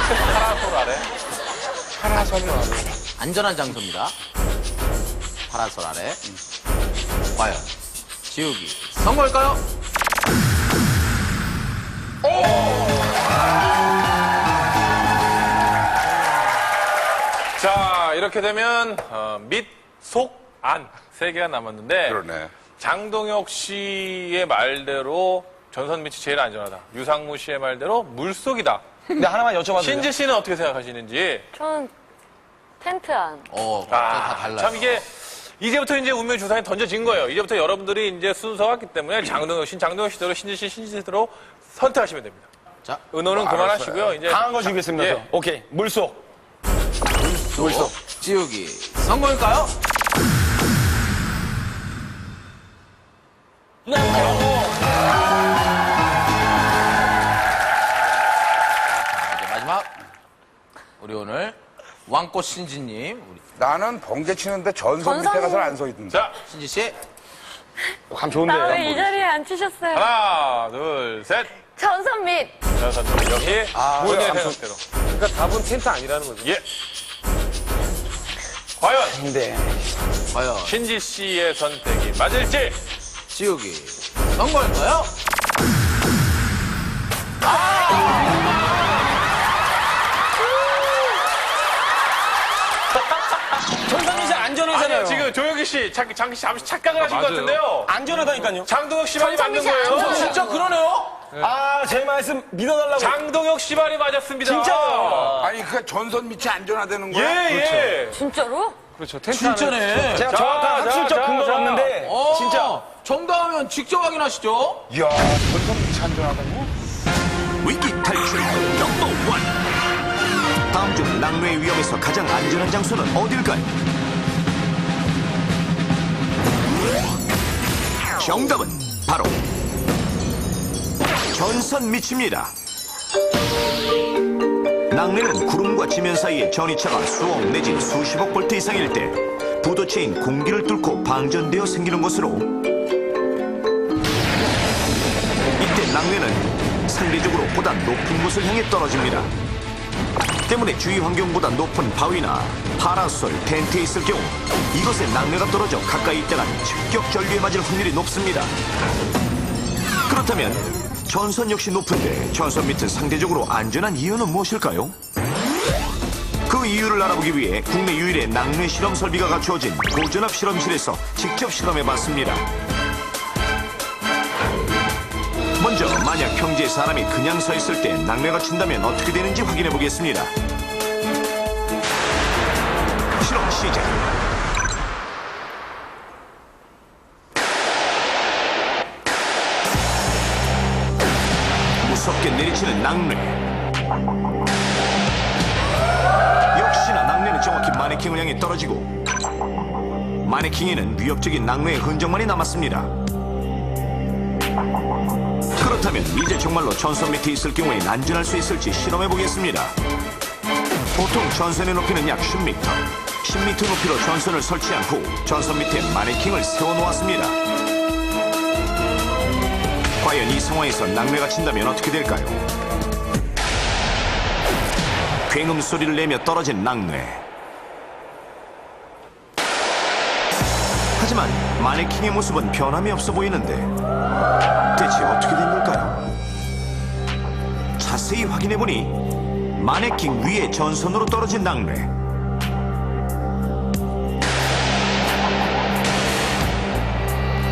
파라솔 아래. 파라솔 아래. 안전한 장소입니다. 파라솔 아래. 과연 지우기 성공일까요? 자, 이렇게 되면 밑, 속, 안 세 개가 남았는데 그러네. 장동혁 씨의 말대로 전선 밑이 제일 안전하다. 유상무 씨의 말대로 물속이다. 근데 하나만 여쭤봐도 돼요? 신지 씨는 어떻게 생각하시는지. 저는 텐트 안. 다 달라요. 참 이게 이제부터 이제 운명 주사위 던져진 거예요. 이제부터 여러분들이 이제 순서가 왔기 때문에 장동혁 씨대로 신지 씨대로 선택하시면 됩니다. 자, 은호는 그만하시고요. 이제 강한 거 주겠습니다. 예. 저. 오케이. 물속. 물속 지우기 성공일까요? 자, 이제 마지막 우리 오늘 왕꽃 신지님, 우리 나는 번개 치는데 전선 밑에 전선- 가서는 안 서 있던데. 자, 신지 씨. 감 좋은데. 나 왜 이 자리에 앉히셨어요? 하나, 둘, 셋. 전선 밑. 자, 여기 본인의 뭐야, 생각대로. 그러니까 답은 텐트 아니라는 거죠. 예. 과연 근데. 과연 신지 씨의 선택이 맞을지. 지우기 성공일까요? 전선미 씨 안전하잖아요. 아니요, 지금 조혁기 씨, 잠시 착각을 하신 것 같은데요. 안전하다니까요. 장동혁 씨 말이 맞는 전선미 씨 거예요. 안 진짜 그러네요? 아, 제 말씀 믿어달라고. 장동혁 씨 말이 맞았습니다. 진짜요? 아니, 그니까 전선 밑이 안전하다는 예, 거야? 예. 진짜로? 진짜네. 제가 자, 정확한 자, 학술적 자, 근거는 자. 없는데. 진짜. 정답하면 직접 확인하시죠. 이야, 전선 밑이 안전하다고? 위기 탈출 넘버 원. 다음 중 낙뢰의 위험에서 가장 안전한 장소는 어딜까요? 정답은 바로 전선 밑입니다. 낙뢰는 구름과 지면 사이의 전이차가 수억 내지 수십억 볼트 이상일 때 부도체인 공기를 뚫고 방전되어 생기는 것으로, 이때 낙뢰는 상대적으로 보다 높은 곳을 향해 떨어집니다. 때문에 주위 환경보다 높은 바위나 파라솔, 텐트에 있을 경우 이것에 낙뢰가 떨어져 가까이 있다가 직격 전류에 맞을 확률이 높습니다. 그렇다면 전선 역시 높은데 전선 밑은 상대적으로 안전한 이유는 무엇일까요? 그 이유를 알아보기 위해 국내 유일의 낙뢰 실험 설비가 갖추어진 고전압 실험실에서 직접 실험해봤습니다. 먼저 만약 평지에 사람이 그냥 서 있을 때 낙뢰가 친다면 어떻게 되는지 확인해 보겠습니다. 실험 시작. 무섭게 내리치는 낙뢰. 역시나 낙뢰는 정확히 마네킹을 향해 떨어지고, 마네킹에는 위협적인 낙뢰의 흔적만이 남았습니다. 그렇다면 이제 정말로 전선 밑에 있을 경우엔 안전할 수 있을지 실험해 보겠습니다. 보통 전선의 높이는 약 10m. 10m 높이로 전선을 설치한 후 전선 밑에 마네킹을 세워 놓았습니다. 과연 이 상황에서 낙뢰가 친다면 어떻게 될까요? 굉음 소리를 내며 떨어진 낙뢰. 하지만 마네킹의 모습은 변함이 없어 보이는데 대체 어떻게 된 걸까요? 자세히 확인해보니 마네킹 위에 전선으로 떨어진 낙뢰.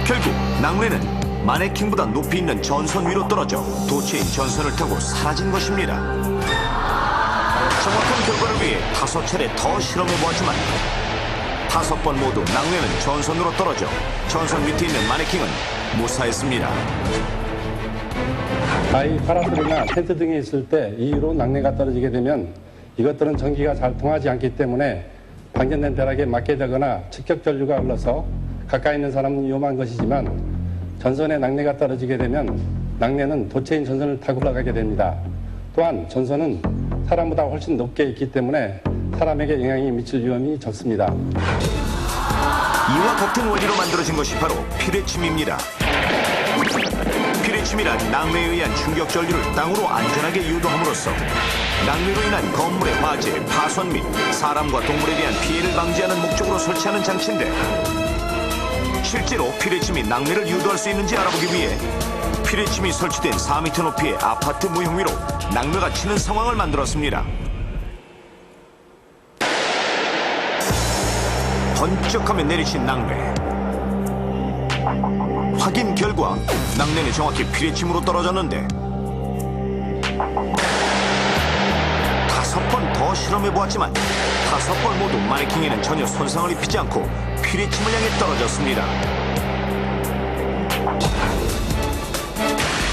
결국 낙뢰는 마네킹보다 높이 있는 전선 위로 떨어져 도체인 전선을 타고 사라진 것입니다. 정확한 결과를 위해 5차례 더 실험해보았지만 5번 모두 낙뢰는 전선으로 떨어져 전선 밑에 있는 마네킹은 무사했습니다. 바위, 파라솔이나 텐트 등에 있을 때 이후로 낙뢰가 떨어지게 되면 이것들은 전기가 잘 통하지 않기 때문에 방전된 벼락에 맞게 되거나 직격 전류가 흘러서 가까이 있는 사람은 위험한 것이지만 전선에 낙뢰가 떨어지게 되면 낙뢰는 도체인 전선을 타고 올라가게 됩니다. 또한 전선은 사람보다 훨씬 높게 있기 때문에 사람에게 영향이 미칠 위험이 적습니다. 이와 같은 원리로 만들어진 것이 바로 피뢰침입니다. 피뢰침이란 낙뢰에 의한 충격 전류를 땅으로 안전하게 유도함으로써 낙뢰로 인한 건물의 화재, 파손 및 사람과 동물에 대한 피해를 방지하는 목적으로 설치하는 장치인데 실제로 피뢰침이 낙뢰를 유도할 수 있는지 알아보기 위해 피뢰침이 설치된 4m 높이의 아파트 무형 위로 낙뢰가 치는 상황을 만들었습니다. 번쩍하며 내리친 낙뢰. 확인 결과 낙뢰는 정확히 피뢰침으로 떨어졌는데 5번 더 실험해보았지만 5번 모두 마네킹에는 전혀 손상을 입히지 않고 피뢰침을 향해 떨어졌습니다.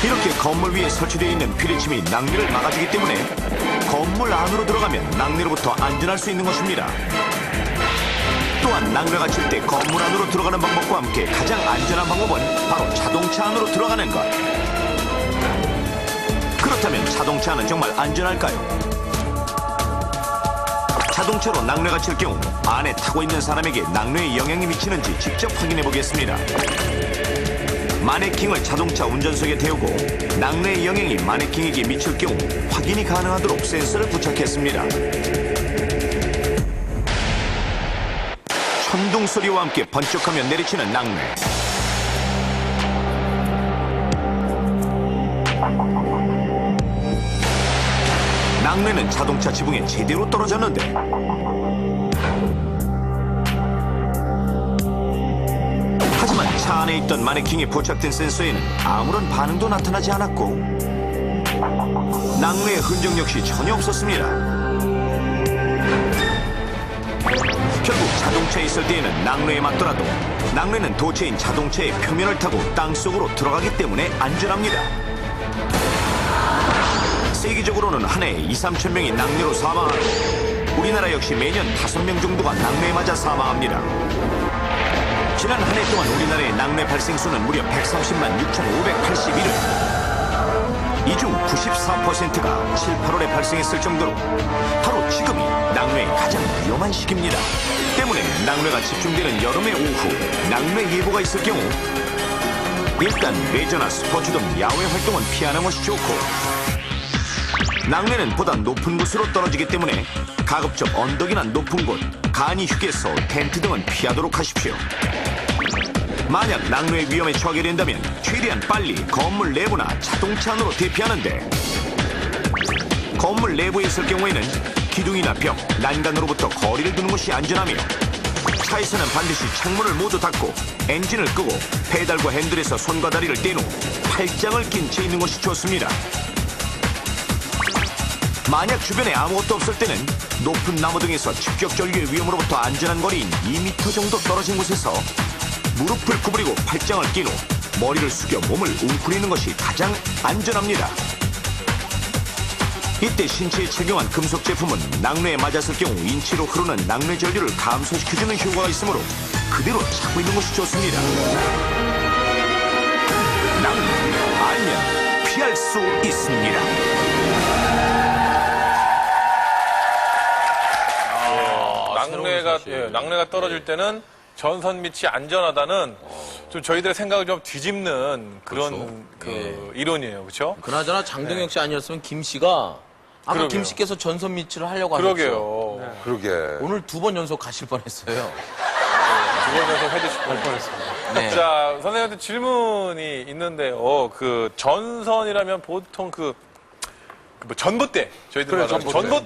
이렇게 건물 위에 설치되어 있는 피뢰침이 낙뢰를 막아주기 때문에 건물 안으로 들어가면 낙뢰로부터 안전할 수 있는 것입니다. 또한 낙뢰가 칠 때 건물 안으로 들어가는 방법과 함께 가장 안전한 방법은 바로 자동차 안으로 들어가는 것. 그렇다면 자동차 안은 정말 안전할까요? 자동차로 낙뢰가 칠 경우 안에 타고 있는 사람에게 낙뢰의 영향이 미치는지 직접 확인해 보겠습니다. 마네킹을 자동차 운전석에 태우고 낙뢰의 영향이 마네킹에게 미칠 경우 확인이 가능하도록 센서를 부착했습니다. 천둥 소리와 함께 번쩍하며 내리치는 낙뢰. 낙뢰는 자동차 지붕에 제대로 떨어졌는데 하지만 차 안에 있던 마네킹에 포착된 센서에는 아무런 반응도 나타나지 않았고 낙뢰의 흔적 역시 전혀 없었습니다. 결국 자동차에 있을 때에는 낙뢰에 맞더라도 낙뢰는 도체인 자동차의 표면을 타고 땅속으로 들어가기 때문에 안전합니다. 세계적으로는 한 해에 2~3천 명이 낙뢰로 사망하고 우리나라 역시 매년 5명 정도가 낙뢰에 맞아 사망합니다. 지난 한 해 동안 우리나라의 낙뢰 발생 수는 무려 130만 6,581회. 이 중 94%가 7, 8월에 발생했을 정도로 바로 지금이 낙뢰의 가장 위험한 시기입니다. 때문에 낙뢰가 집중되는 여름의 오후 낙뢰 예보가 있을 경우 일단 레저나 스포츠 등 야외 활동은 피하는 것이 좋고 낙뢰는 보다 높은 곳으로 떨어지기 때문에 가급적 언덕이나 높은 곳, 간이 휴게소, 텐트 등은 피하도록 하십시오. 만약 낙뢰의 위험에 처하게 된다면 최대한 빨리 건물 내부나 자동차 안으로 대피하는데 건물 내부에 있을 경우에는 기둥이나 벽, 난간으로부터 거리를 두는 것이 안전하며 차에서는 반드시 창문을 모두 닫고 엔진을 끄고 페달과 핸들에서 손과 다리를 뗀 후 팔짱을 낀 채 있는 것이 좋습니다. 만약 주변에 아무것도 없을 때는 높은 나무 등에서 직격절규의 위험으로부터 안전한 거리인 2m 정도 떨어진 곳에서 무릎을 구부리고 팔짱을 낀 후 머리를 숙여 몸을 웅크리는 것이 가장 안전합니다. 이때 신체에 착용한 금속 제품은 낙뢰에 맞았을 경우 인체로 흐르는 낙뢰 전류를 감소시켜주는 효과가 있으므로 그대로 차고 있는 것이 좋습니다. 낙뢰 알면 피할 수 있습니다. 낙뢰가 떨어질 때는 전선 밑이 안전하다는 좀 저희들의 생각을 좀 뒤집는 그런 이론이에요, 그렇죠? 그나저나 장동혁 씨 아니었으면 김 씨가 아까 그러게요. 김 씨께서 전선 밑을 하려고 하셨죠. 그러게요. 그러게. 오늘 2번 연속 가실 뻔했어요. 두 번 연속 해주실 뻔했습니다. 네. 자, 선생님한테 질문이 있는데요. 그 전선이라면 보통 뭐 전봇대 저희들 말하는 전봇대